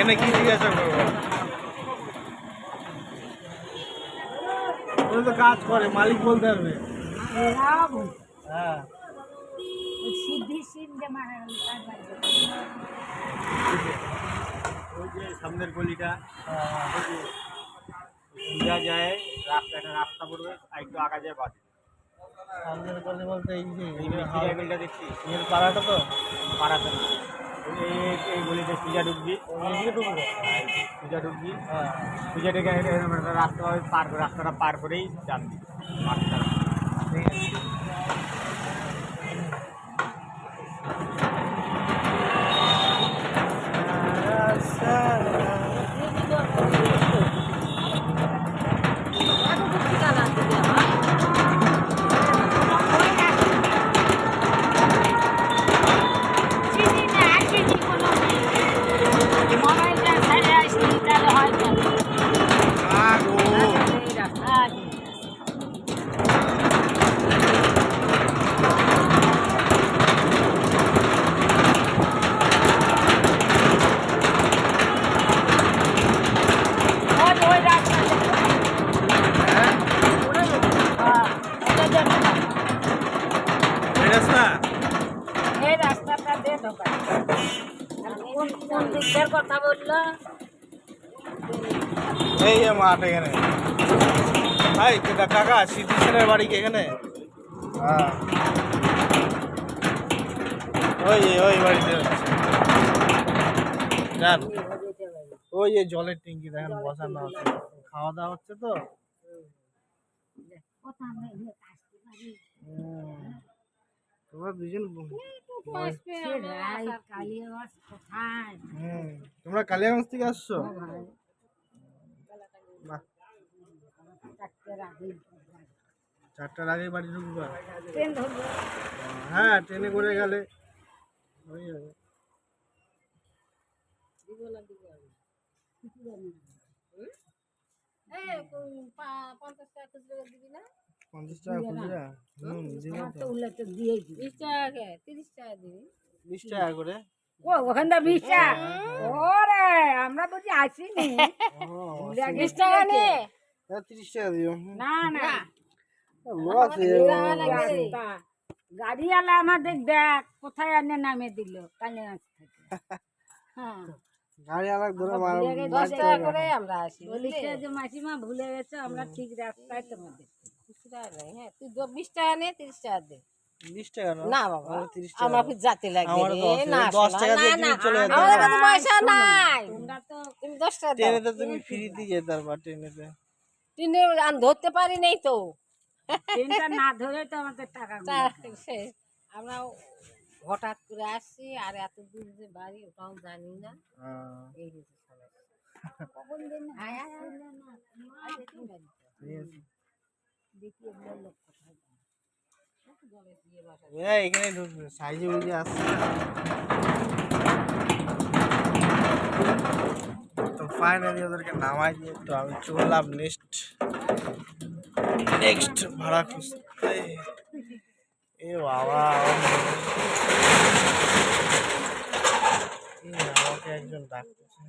এখানে কি জিজ্ঞাসা করবো? ও তো কাজ করে, মালিক বলতে পারবে। হ্যাঁ ওই যে সামনের গলিটা সোজা যায়, একটা রাস্তা পড়বে, একটু আগা যায় বাদে। সামনের গলি বলতে এই যে হাউসটা দেখছি, এর পাড়াটা তো পাড়াতে না, এই গলিতে সোজা ঢুকবি, সোজা ঢুকবি, সোজা ঢুকে রাস্তা পার করে, রাস্তাটা পার করেই জানবি মাঠটা। ঠিক আছে। কথা বললো এই যে মাঠ এখানে। ভাই কাকা সিটিজেনের বাড়ি কি এখানে? হ্যাঁ ওই বাড়িতে যান। ওই যে জলের ট্যাঙ্কি দেখেন বসানো আছে, খাওয়া দাওয়া হচ্ছে তো। তোমরা দুজন তোমরা কালিয়াগঞ্জ থেকে আসছো? চারটার আগে বাড়ি ঢুকবা? হ্যাঁ ট্রেনে করে গেলে হয়ে যাবে। 50 টাকা খুচরা? 20 টাকা করে। ওখানটা 20 টাকা। ওরে আমরা বুঝি আসিনি। 20 টাকা নে। 30 টাকা দিও। না না লস গাড়িওয়ালা আমাদের দেখ কোথায় আনে নামে দিল কালিয়াগঞ্জ থেকে। হ্যাঁ গাড়িওয়ালা ধরে 10 টাকা করে আমরা আসি। বলিছে যে মাসিমা ভুলে গেছে, আমরা ঠিক রাস্তায় তোমাদের। হ্যাঁ তুই 20 টাকা নে, 30 টাকা দে। 20 টাকা না বাবা 30 টাকা আমার খুব জাতি লাগে রে। না 10 টাকা দিয়ে তুমি চলে যেতে। আমাদের কাছে পয়সা নাই। তোমরা তো তুমি 10 টাকা দাও। ট্রেনে তো তুমি ফ্রিতে যেতে পারবা। ট্রেনেতে আমি ধরতে পারি নাই তো। ট্রেনটা না ধরে তো আমাদের টাকা শেষ। আমরা হঠাৎ করে আসছি, আর এত দূর যে বাড়ি ওটাও জানি না। এই কখন দিন এখানে ঢুকবে সাইজে বুঝে আসছে। তো ফাইনালি ওদেরকে নামাই দিয়ে তো আমি চললাম নেক্সট ভাড়া খুঁজতে। এ বাবা আমাকে একজন ডাকতেছে।